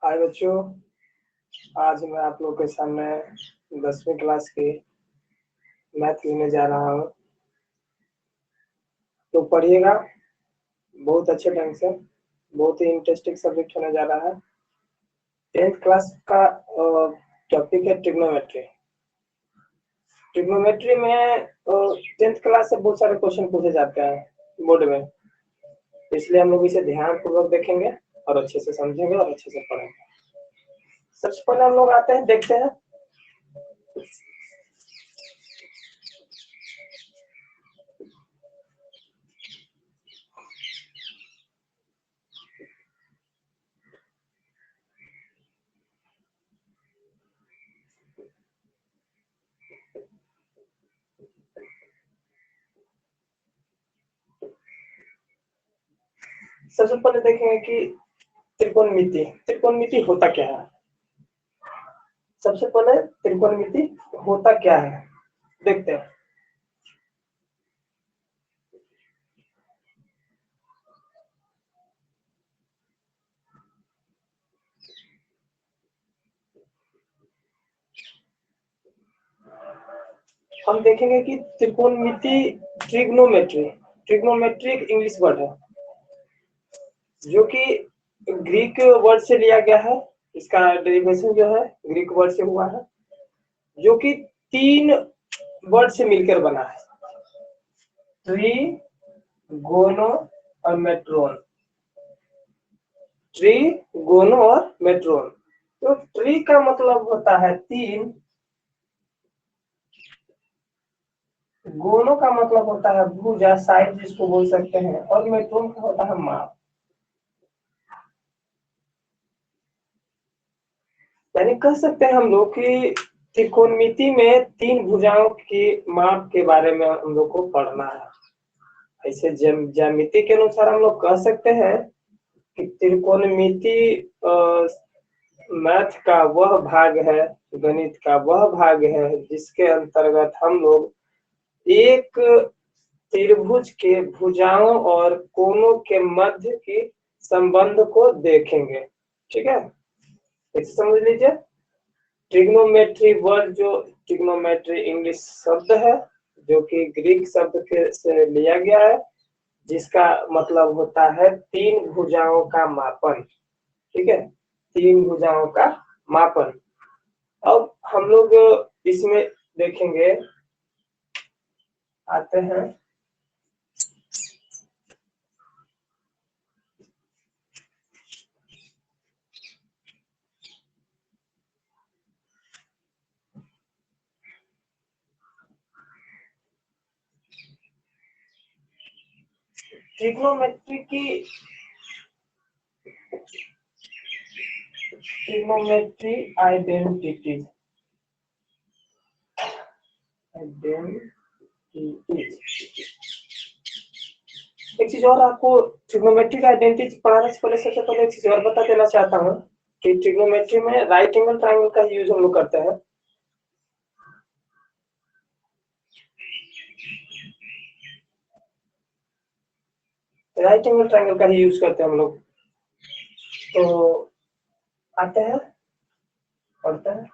हाय बच्चों, आज मैं आप लोग के सामने 10वीं क्लास की मैथ लेने जा रहा हूँ। तो पढ़िएगा बहुत अच्छे ढंग से, बहुत ही इंटरेस्टिंग सब्जेक्ट होने जा रहा है। 10th क्लास का टॉपिक है ट्रिग्नोमेट्री। ट्रिग्नोमेट्री में 10th क्लास से बहुत सारे क्वेश्चन पूछे जाते हैं बोर्ड में, इसलिए हम लोग इसे ध्यानपूर्वक देखेंगे और अच्छे से समझेंगे और अच्छे से पढ़ेंगे। सबसे पहले हम लोग आते हैं, देखते हैं सबसे पहले देखेंगे कि त्रिकोणमिति होता क्या है। सबसे पहले त्रिकोणमिति होता क्या है देखते हैं। हम देखेंगे कि त्रिकोणमिति ट्रिग्नोमेट्री एक इंग्लिश वर्ड है जो कि ग्रीक वर्ड से लिया गया है। इसका डेरिवेशन जो है ग्रीक वर्ड से हुआ है, जो कि 3 वर्ड से मिलकर बना है, ट्री, गोनो और मेट्रोन। ट्री, गोनो और मेट्रोन। तो ट्री का मतलब होता है 3, गोनो का मतलब होता है भुजा, साइड जिसको बोल सकते हैं, और मेट्रोन का होता है माप। यानी कह सकते हैं हम लोग कि त्रिकोणमिति में 3 भुजाओं की माप के बारे में हम लोग को पढ़ना है। ऐसे ज्यामिति के अनुसार हम लोग कह सकते हैं कि त्रिकोणमिति मैथ का वह भाग है, गणित का वह भाग है जिसके अंतर्गत हम लोग एक त्रिभुज के भुजाओं और कोनों के मध्य की संबंध को देखेंगे। ठीक है, इसे समझ लीजिए। ट्रिग्नोमेट्री वर्ड, जो ट्रिग्नोमेट्री इंग्लिश शब्द है जो कि ग्रीक शब्द से लिया गया है, जिसका मतलब होता है 3 भुजाओं का मापन। ठीक है, 3 भुजाओं का मापन। अब हम लोग इसमें देखेंगे, आते हैं ट्रिग्नोमेट्री आइडेंटिटीज। एक चीज और आपको ट्रिग्नोमेट्री का आइडेंटिटी पढ़ाने से पहले सबसे पहले एक चीज और बता देना चाहता हूँ कि ट्रिग्नोमेट्री में राइट एंगल ट्रायंगल का यूज हम लोग करते हैं। राइट एंगल ट्रायंगल का ही यूज करते हैं हम लोग। तो आते हैं, पढ़ते हैं।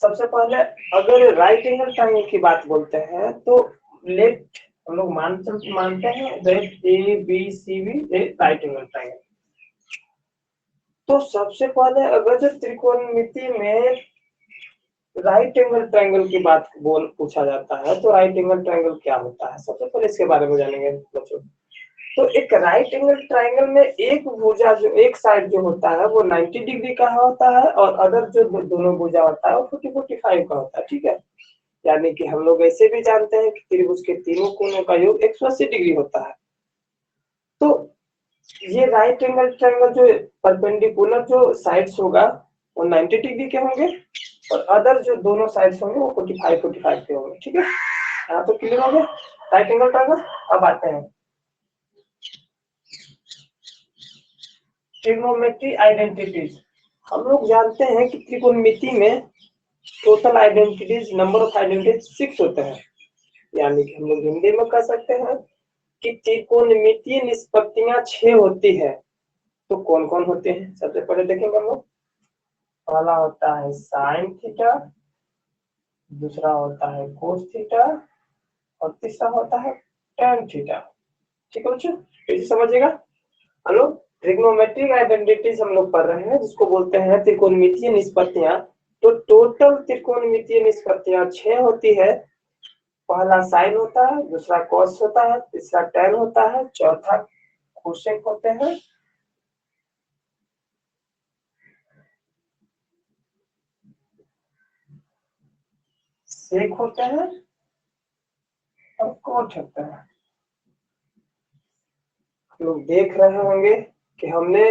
सबसे पहले अगर राइट एंगल ट्रायंगल की बात बोलते हैं तो लेफ्ट हम लोग मानते हैं left A B C B right angle triangle. तो सबसे पहले अगर जो त्रिकोणमिति में राइट एंगल ट्रायंगल की बात पूछा जाता है तो राइट एंगल ट्रायंगल क्या होता है, सबसे पहले इसके बारे में जानेंगे बच्चों। तो एक राइट एंगल ट्रायंगल में एक भुजा, जो एक साइड जो होता है वो 90 डिग्री का होता है और अदर जो दोनों भुजा होता है वो 45 का होता है। ठीक है, यानी कि हम लोग ऐसे भी जानते हैं कि त्रिभुज के तीनों कोनों का योग 180 डिग्री होता है। तो ये राइट एंगल ट्रायंगल जो परपेंडिकुलर जो साइड्स होगा वो 90 डिग्री के होंगे और अदर जो दोनों साइड्स होंगे वो 45 के होंगे। ठीक है, यहाँ तो क्लियर हो गया राइट एंगल ट्रायंगल। अब आते हैं ट्रिग्नोमेट्री आइडेंटिटीज। हम लोग जानते हैं कि त्रिकोणमिति में total identities, number of identities 6 होते हैं। यानी कि हम लोग हिंदी में कह सकते हैं कि त्रिकोणमितीय निष्पत्तियां 6 होती है। तो कौन कौन होते हैं सबसे पहले देखेंगे हम लोग। पहला होता है साइन थीटा, दूसरा होता है कोस थीटा और तीसरा होता है tan थीटा। ठीक है बच्चों, इसे समझिएगा। हम लोग ट्रिग्नोमेट्रिक आइडेंटिटीज हम लोग पढ़ रहे हैं जिसको बोलते हैं त्रिकोणमितीय निष्पत्तियां। तो टोटल त्रिकोणमितीय निष्पत्तियां 6 होती है। पहला साइन होता है, दूसरा कॉस होता है, तीसरा tan होता है, चौथा कोसेक होते हैं, सेक होते हैं और कोट होते हैं। लोग देख रहे होंगे कि हमने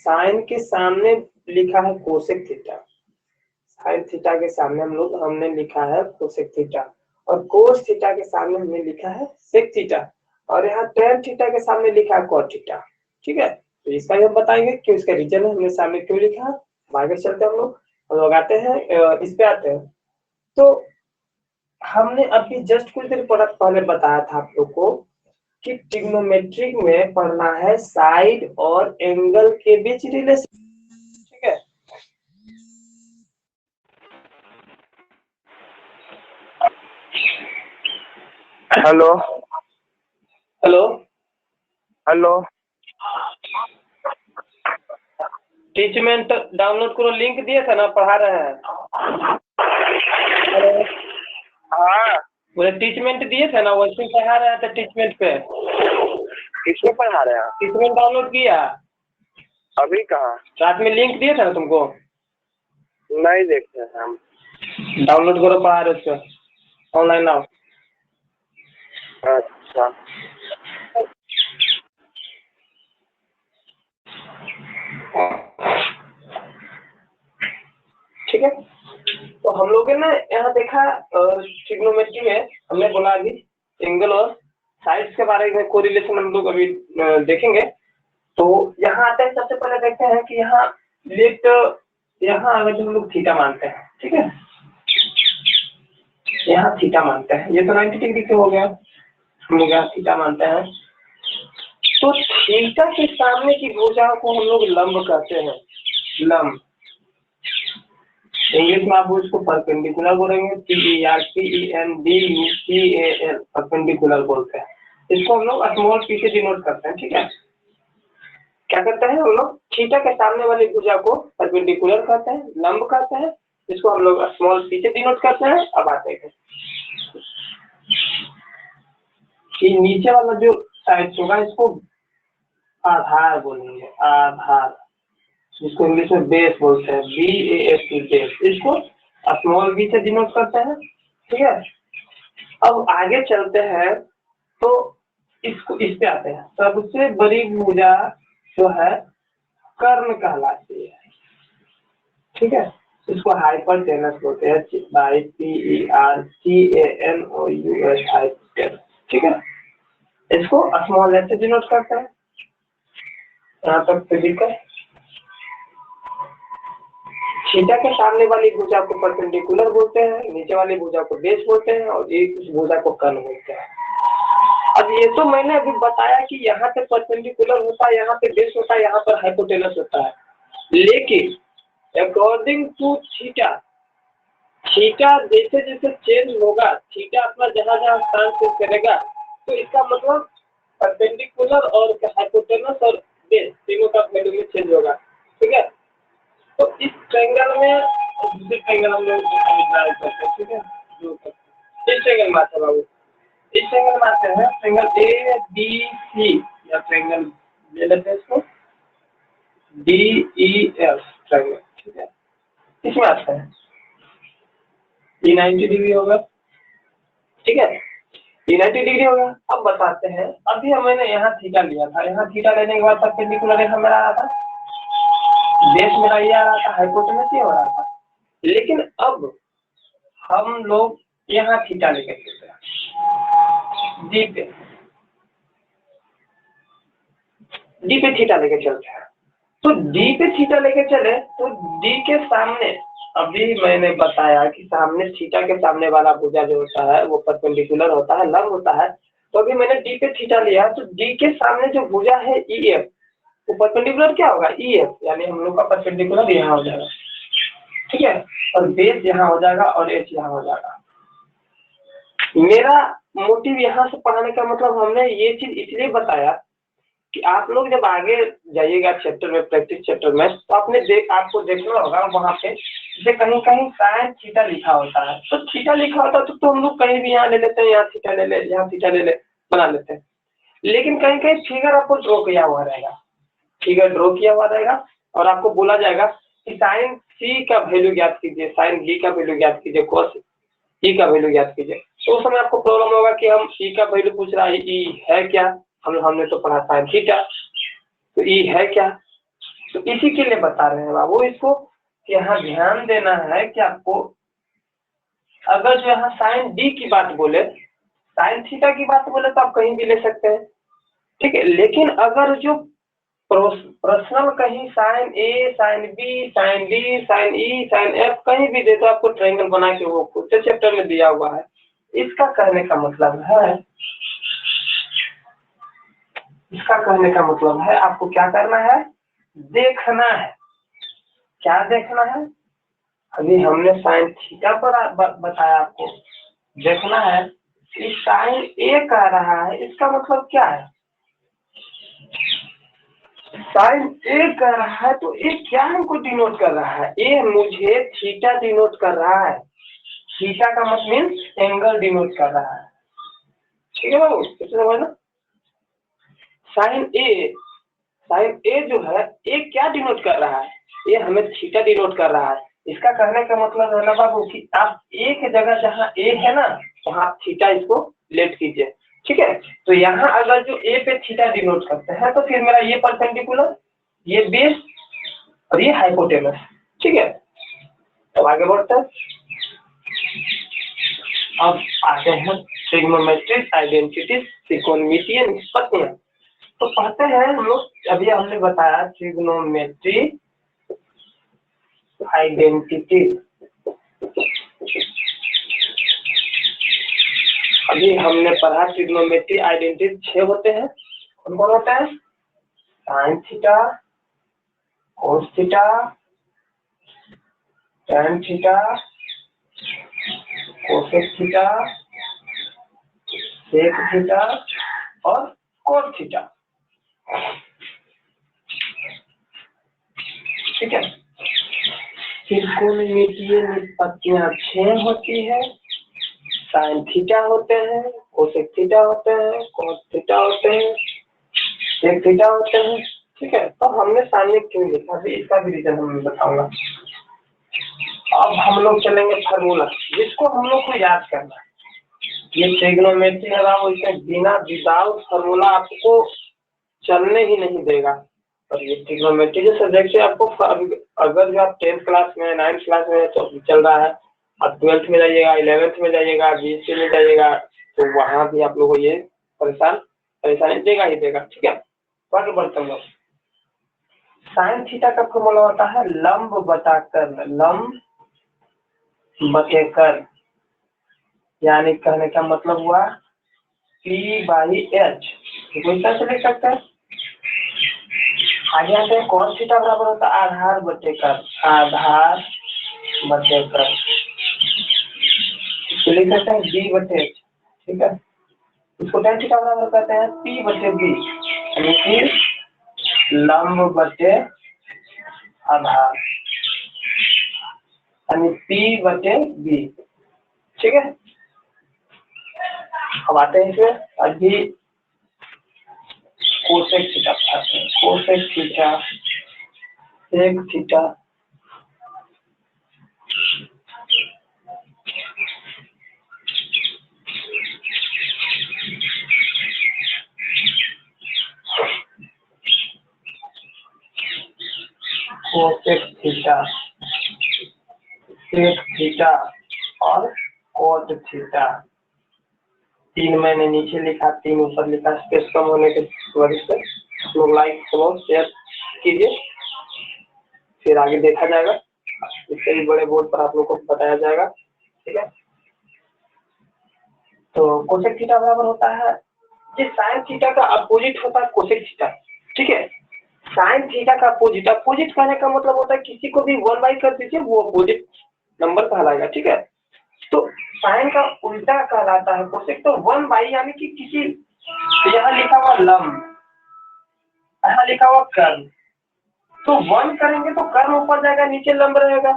साइन के सामने लिखा है कोसेक थीटा, साइन थीटा के सामने हमने लिखा है कोसेक थीटा, और कोस थीटा के सामने हमने लिखा है सेक थीटा, और यहाँ tan थीटा के सामने लिखा है कॉट थीटा। ठीक है, तो इसका भी हम बताएंगे कि इसका रीजन है हमने सामने क्यों लिखा है। आगे चलते हम लोग आते हैं इस पे आते हैं। तो हमने अभी जस्ट कुछ देर पहले बताया था आप लोग को कि ट्रिग्नोमेट्रिक में पढ़ना है साइड और एंगल के बीच रिलेशन। ठीक है, hello hello hello Teachmint download करो, लिंक दिए थे ना, पढ़ा रहे हैं। हेलो, हाँ, बोले टीचमेंट दिए थे ना, वैसे पढ़ा रहे थे टीचमेंट पे। किसमें पढ़ा रहे हैं? टीचमेंट डाउनलोड किया? अभी कहाँ? रात में लिंक दिए थे ना तुमको, नहीं देखते हैं हम। डाउनलोड करो, पढ़ा रहे उसको, ऑनलाइन आओ। अच्छा, ठीक है, तो हम लोग ने यहाँ देखा ट्रिग्नोमेट्री में हमने बोला अभी एंगल और साइड्स के बारे में कोरिलेशन हम लोग अभी देखेंगे। तो यहाँ आते हैं, सबसे पहले देखते हैं कि यहाँ लेट, यहाँ अगर हम लोग थीटा मानते हैं, ठीक है, यहाँ थीटा मानते हैं, ये तो 90 डिग्री के हो गया, हम लोग यहाँ थीटा मानते हैं। तो थीटा के सामने की भुजा को हम लोग लंब कहते हैं, लंब। इंग्लिश में आप उसको परपेंडिकुलर बोलेंगे, PERPENDICULAR, परपेंडिकुलर बोलते हैं। इसको हम लोग स्मॉल p से डिनोट करते हैं। ठीक है, क्या करते हैं हम लोग, थीटा के सामने वाली भुजा को परपेंडिकुलर कहते हैं, लंब कहते हैं, इसको हम लोग स्मॉल p से डिनोट करते हैं। अब आते हैं कि नीचे वाला जो साइड होगा इसको आधार बोलेंगे, आधार, जिसको इंग्लिश में बेस बोलते हैं, BAS, बेस, इसको स्मॉल b से डिनोट करते हैं। ठीक है, अब आगे चलते हैं तो इसको इस पे आते हैं। सबसे बड़ी भुजा जो है कर्ण कहलाती है। ठीक है, इसको हाइपोटेनस बोलते हैं, HYPERTANOUS, हाइपोटेनस। ठीक है, इसको स्मॉल s से डिनोट करते हैं। यहाँ तक तो दिक्कत। थीटा के सामने वाली भुजा को परपेंडिकुलर बोलते हैं, नीचे वाली भुजा को बेस बोलते हैं, और एक भुजा को कर्ण बोलते हैं। अब ये तो मैंने अभी बताया कि यहाँ पे परपेंडिकुलर होता है, यहाँ पे बेस होता है, यहाँ पर हाइपोटेनस होता है, लेकिन अकॉर्डिंग टू थीटा, थीटा जैसे जैसे चेंज होगा, थीटा अपना जहाँ जहाँ स्थान चेंज करेगा, तो इसका मतलब परपेंडिकुलर और हाइपोटेनस और बेस तीनों का वैल्यू में चेंज होगा। ठीक है, तो इस ट्रायंगल में दूसरे ट्रायंगल हम लोग ड्राइव करते हैं। ठीक है, जो इस ट्रायंगल में आता है बाबू, इस ट्रायंगल में आते हैं, ट्रायंगल ABC या ट्रायंगल ले लेते हैं इसको DEF ट्रायंगल। ठीक है, इसमें आता है ये 90 डिग्री होगा। ठीक है, ये 90 डिग्री होगा। अब बताते हैं, अभी मैंने यहाँ थीटा लिया था, यहाँ थीटा लेने के बाद परपेंडिकुलर रेखा मेरा आ रहा था, बेस मेरा ये आ रहा था, हाइपोटेनस ये हो रहा था, लेकिन अब हम लोग यहाँ थीटा लेकर चलते हैं, डी पे थीटा लेके चलते हैं। तो डी पे थीटा लेके चले तो डी के सामने, अभी मैंने बताया कि सामने थीटा के सामने वाला भुजा जो होता है वो परपेंडिकुलर होता है, लंब होता है। तो अभी मैंने डी पे थीटा लिया, तो डी के सामने जो भुजा है EF, तो परपेंडिकुलर क्या होगा, ई एफ, यानी हम लोग का परपेंडिकुलर यहाँ हो जाएगा, ठीक है, और बेस यहाँ हो जाएगा और एच यहाँ हो जाएगा। मेरा मोटिव यहाँ से पढ़ाने का मतलब, हमने ये चीज इसलिए बताया कि आप लोग जब आगे जाइएगा चैप्टर में, प्रैक्टिस चैप्टर में, तो आपको देखना होगा वहाँ पे जैसे कहीं कहीं साइन थीटा लिखा होता है, तो थीटा लिखा होता है तो हम लोग कहीं भी यहाँ ले लेते हैं, यहाँ थीटा ले ले, यहाँ थीटा ले ले, बना लेते हैं। लेकिन कहीं कहीं फिगर आपको ड्रॉ किया हुआ रहेगा, फिगर ड्रॉ किया हुआ रहेगा और आपको बोला जाएगा कि साइन सी का वैल्यू ज्ञात कीजिए, साइन बी का वैल्यू ज्ञात कीजिए, कॉस ई का वैल्यू ज्ञात कीजिए। तो उस समय आपको प्रॉब्लम होगा कि हम ई का वैल्यू पूछ रहा है, ई है क्या, हमने तो पढ़ा साइन थीटा, तो ई है क्या, तो इसी के लिए बता रहे हैं बाबू इसको कि यहाँ ध्यान देना है कि आपको अगर जो यहाँ साइन डी की बात बोले, साइन थीटा की बात बोले तो आप कहीं भी ले सकते हैं, ठीक है। लेकिन अगर जो प्रश्नल कहीं sine A, sine B, sine D, sine E, sine F कहीं भी दे तो आपको ट्रायंगल बना के वो खुद से चैप्टर में दिया हुआ है। इसका कहने का मतलब है आपको क्या करना है, देखना है। क्या देखना है, अभी हमने साइन थीटा पर बताया, आपको देखना है कि साइन ए कह रहा है, इसका मतलब क्या है, साइन ए कर रहा है तो ए क्या हमको डिनोट कर रहा है, ए मुझे थीटा डिनोट कर रहा है, थीटा का मतलब मीन्स एंगल डिनोट कर रहा है, ठीक है बाबू, समझना। साइन ए जो है, ए क्या डिनोट कर रहा है, ये हमें थीटा डिनोट कर रहा है। इसका कहने का मतलब है ना बाबू कि आप एक जगह जहाँ ए है ना वहाँ आप थीटा इसको लेट कीजिए, ठीक है। तो यहाँ अगर जो ए पे थीटा डिनोट करते हैं तो फिर मेरा ये परपेंडिकुलर, ये बेस और ये हाइपोटेनस, ठीक है। तो आगे बढ़ते हैं, अब आते हैं ट्रिग्नोमेट्रिक आइडेंटिटीज, त्रिकोणमितीय निष्पत्तियां। तो पढ़ते हैं हम लोग, अभी हमने बताया ट्रिग्नोमेट्री आइडेंटिटी, अभी हमने पढ़ा ट्रिग्नोमेट्री आइडेंटिटी 6 होते हैं। कौन कौन होता है, sine theta, cos theta, tan theta, cosec theta, sec theta और कोस थीटा, ठीक है। त्रिकोणमितीय निष्पत्तियां 6 होती है, साइन थीटा होते हैं, कोसेक थीटा होते हैं, कोस थीटा होते हैं, सेक थीटा होते हैं, ठीक है। तो हमने सामने क्यों लिखा है इसका भी रीजन मैं बताऊंगा। अब हम लोग चलेंगे फार्मूला, जिसको हम लोग को याद करना है। ये ट्रिग्नोमेट्री है वो, इसे बिना विदाउट फार्मूला आपको चलने ही नहीं देगा। और ये ट्रिग्नोमेट्री जो सब्जेक्ट है आपको अगर जो आप 10th क्लास में, 9th क्लास में तो चल रहा है, अब 12th में जाइएगा, 11th में जाइएगा, BSc में जाइएगा, तो वहाँ भी आप लोगों को ये परेशानी देगा ही देगा, ठीक है। तो आगे बढ़ते हैं। साइन थीटा का फॉर्मूला होता है लंब बटा कर्ण, लंब बटे कर्ण, यानी कहने का मतलब हुआ P/H, कोई से लिख सकते हैं। आगे आते हैं कॉस थीटा बराबर होता है आधार बटे कर्ण, आधार बटे कर्ण, लिख सकते हैं B/H, ठीक है। इसको टैन थीटा बराबर कहते हैं P/B, यानी कि लंब बटे आधार, यानी P/B, ठीक है। अब आते हैं इसमें, अभी कोसेक थीटा आते हैं, cosec theta, sec theta, cosec theta, sec theta और कोट थीटा। 3 मैंने नीचे लिखा, 3 ऊपर लिखा, स्पेस कम होने के वजह से लोग लाइक फॉलो शेयर कीजिए, फिर आगे देखा जाएगा, इससे भी बड़े बोर्ड पर आप लोग को बताया जाएगा, ठीक है। तो कोसेक थीटा बराबर होता है, ये साइन थीटा का अपोजिट होता है कोसेक थीटा, ठीक है। साइन थीटा का अपोजिट, अपोजिट कहने का मतलब होता है किसी को भी 1 कर दीजिए वो अपोजिट नंबर कहलाएगा, ठीक है। तो साइन का उल्टा कहलाता है कोसेक। तो 1 यानी कि किसी, यहाँ लिखा हुआ लंब, यहाँ लिखा हुआ कर्व, तो 1 करेंगे तो कर्व ऊपर जाएगा, नीचे लंब रहेगा,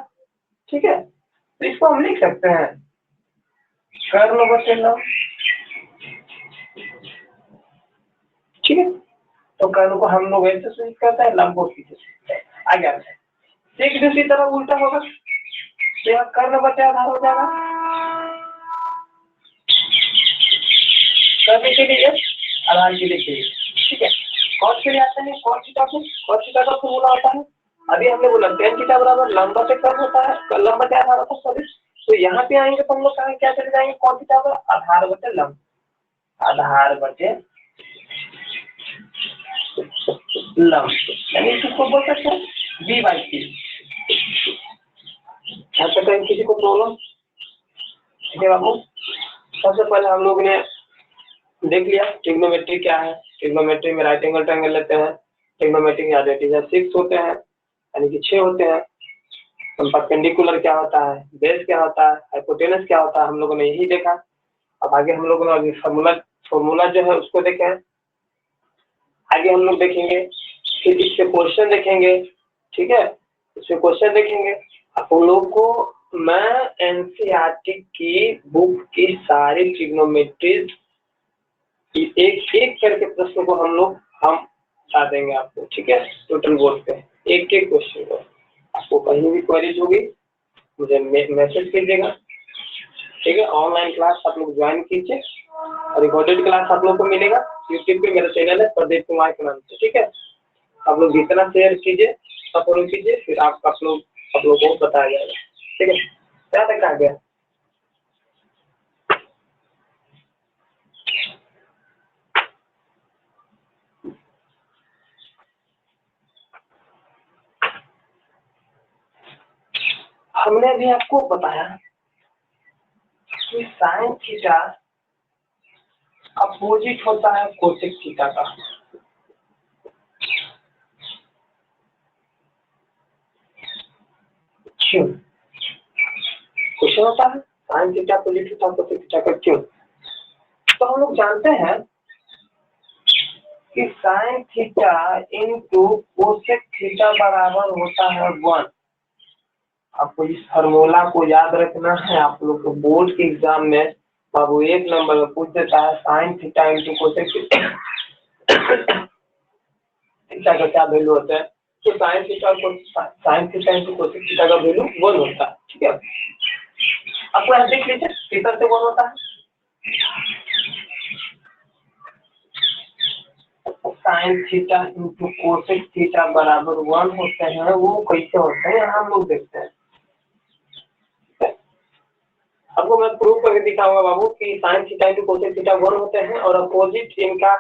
ठीक है। तो इसको हम लिख सकते हैं कर्व बटे लंब, ठीक है। तो कर्व को हम लोग ऐसे सूचित करते हैं, लंब को पीछे आगे आते हैं। ठीक दूसरी तरफ उल्टा होगा, तो यहाँ कर्व बटे आधार हो जाएगा, कर्व के लिए आधार के लिए, ठीक है। कॉस के लिए आते हैं, कॉस थीटा का फॉर्मूला होता है, अभी हमने बोला tan थीटा बराबर लंब बटे कर्व होता है, लंब बटे आधार होता है, सॉरी। तो यहाँ पे आएंगे तो हम लोग क्या चले जाएंगे, कॉस थीटा का आधार बटे लंब, आधार बटे लंब, यानी इसको बोल सकते हैं b/c। यहाँ पे कहीं किसी को प्रॉब्लम, ठीक है बाबू। सबसे पहले हम लोग ने देख लिया ट्रिग्नोमेट्री क्या है। ट्रिग्नोमेट्री में राइट एंगल ट्रायंगल लेते हैं, ट्रिग्नोमेट्री या 6 होते हैं, यानी कि 6 होते हैं। परपेंडिकुलर क्या होता है, बेस क्या होता है, हाइपोटेनस क्या होता है, हम लोगों ने यही देखा। अब आगे हम लोगों ने अभी फॉर्मूला जो है उसको देखें, आगे हम लोग देखेंगे, फिर इसके क्वेश्चन देखेंगे, ठीक है। इसके क्वेश्चन देखेंगे। आप लोग को मैं एनसीईआरटी की बुक की सारी ट्रिग्नोमेट्रीज एक एक करके प्रश्न को हम बता देंगे आपको, ठीक है। टोटल बोर्ड पे एक एक क्वेश्चन को, आपको कहीं भी क्वेरीज होगी मुझे मैसेज कीजिएगा, ठीक है। ऑनलाइन क्लास आप लोग ज्वाइन कीजिए, रिकॉर्डेड क्लास आप लोग को मिलेगा यूट्यूब पे, मेरा चैनल है प्रदीप कुमार के नाम से, ठीक है। आप लोग जितना शेयर कीजिए, फॉलो कीजिए, फिर आप लोग को बताया जाएगा, ठीक है। क्या तक आ गया? हमने अभी आपको बताया कि साइन थीटा अपोजिट होता है कोसेक थीटा का। क्यों क्वेश्चन होता है साइन थीटा अपोजिट होता है कोसेक थीटा का, क्यों? तो हम लोग जानते हैं कि sine theta into cosec theta बराबर होता है 1। आपको इस फार्मूला को याद रखना है, आप लोग को बोर्ड के एग्जाम में बाबू 1 नंबर में पूछ देता है sine theta into cosec theta का क्या वैल्यू होता है। तो sine theta into cosec theta का वैल्यू 1 होता है, ठीक है। आपको यहाँ देख लीजिए किधर से 1 होता है। Sine theta into cosec theta बराबर 1 होते हैं, वो कैसे होते हैं हम लोग देखते हैं। आपको मैं प्रूव करके दिखाऊंगा बाबू कि sine theta into cosec theta 1 होते हैं, और अपोजिट इनका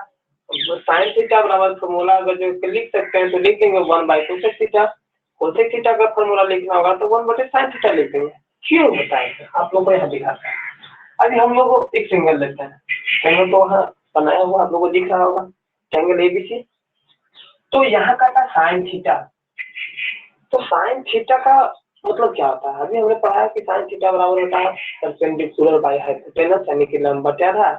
साइन थीटा बराबर फॉर्मूला अगर जो लिख सकते हैं तो लिख देंगे 1/कोसेक थीटा। कोसेक थीटा का फॉर्मूला लिखना होगा तो 1/साइन थीटा लिख देंगे। क्यों होता है आप लोग को यहाँ दिखाता है। अभी हम लोग एक सिंगल लेते हैं, सिंगल तो वहाँ बनाया हुआ आप लोग को दिख रहा होगा, ट्रायंगल एबीसी। तो यहाँ का था साइन थीटा, तो साइन थीटा का मतलब क्या होता है, अभी हमने पढ़ा कि साइन थीटा बराबर होता है परपेंडिकुलर बाय हाइपोटेनस, यानी कि लंब बटे आधार।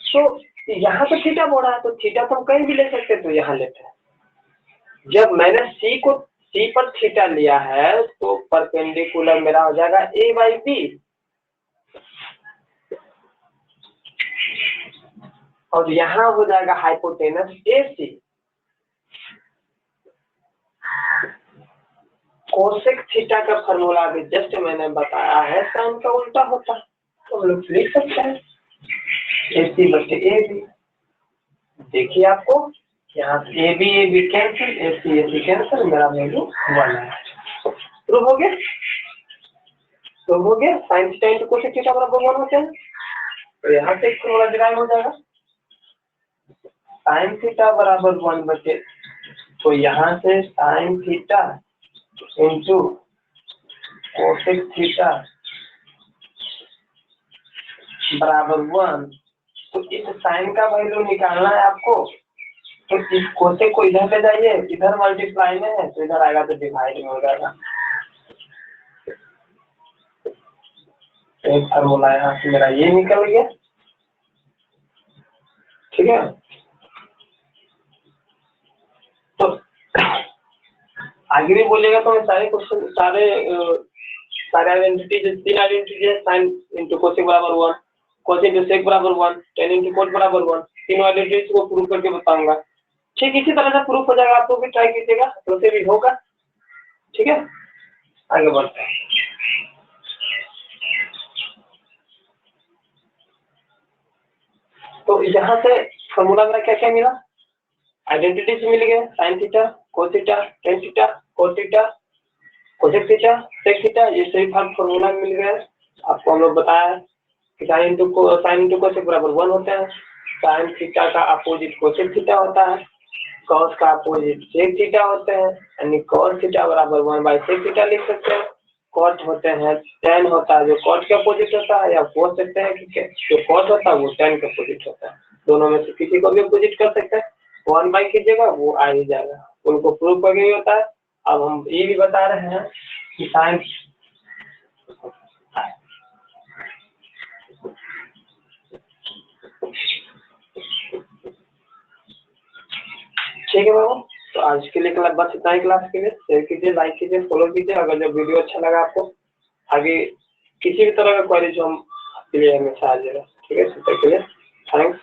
तो यहाँ तो थीटा बोल रहा है, तो थीटा तो हम कहीं भी ले सकते हैं, तो यहाँ लेते हैं। जब मैंने सी पर थीटा लिया है तो परपेंडिकुलर मेरा हो जाएगा a/b, और यहाँ हो जाएगा हाइपोटेनस AC। कोसेक थीटा का फॉर्मूला भी जस्ट मैंने बताया है, साइन का उल्टा होता है, तो हम लोग लिख सकते हैं AC/AB। देखिए आपको यहाँ AB कैंसिल, AC कैंसिल, मेरा वैल्यू 1 है। प्रूव हो गया, sine theta into cosec theta बराबर 1 होते हैं। तो यहाँ से फॉर्मूला डिराइव हो जाएगा साइन थीटा बराबर 1/, तो यहाँ से sine theta into cosec theta बराबर 1। तो इस साइन का वैल्यू निकालना है आपको, तो इस कोसे को इधर ले जाइए, इधर मल्टीप्लाई में है तो इधर आएगा तो डिवाइड में हो जाएगा। एक फार्मूला यहाँ से मेरा ये निकल गया, ठीक है। तो आगे भी बोलेगा तो मैं सारे क्वेश्चन सारे आइडेंटिटी जो 3 आइडेंटिटी है, साइन इंटू कोसेक बराबर 1, कोस इंटू सेक बराबर 1, टेन इंटू कोट बराबर 1, तीनों आइडेंटिटीज को प्रूव करके बताऊंगा। ठीक इसी तरह से प्रूफ हो जाएगा, आपको भी ट्राई कीजिएगा तो से भी होगा, ठीक है। आगे बढ़ते हैं। तो यहाँ से फॉर्मूला मेरा क्या क्या मिला, आइडेंटिटीज मिल गए, sine theta, cos theta, tan theta, cot theta, cosec theta, sec theta, ये सभी फॉर्मूला मिल गए। आपको हम लोग बताया है कि साइन इंटू कोसेक बराबर 1 होता है, साइन थीटा का अपोजिट कोसेक थीटा होता है, कॉस का अपोजिट सेक थीटा होते हैं, यानी कॉस थीटा बराबर 1/सेक थीटा लिख सकते हैं। कॉट होते हैं, टेन होता है जो कॉट के अपोजिट होता है, या बोल सकते हैं कि जो कॉट होता है वो टेन के अपोजिट होता है, दोनों में से किसी को भी अपोजिट कर सकते हैं। 1 बाई कीजिएगा वो आ ही जाएगा, उनको प्रूव करके होता है। अब हम ये भी बता रहे हैं कि साइन ठीक है बाबू। तो आज के लिए बस इतना ही, क्लास के लिए शेयर कीजिए, लाइक कीजिए, फॉलो कीजिए। अगर जब वीडियो अच्छा लगा आपको, आगे किसी भी तरह का क्वेरी जो हम आपके लिए हमेशा आ जाएगा, ठीक है। तब तक के लिए थैंक्स।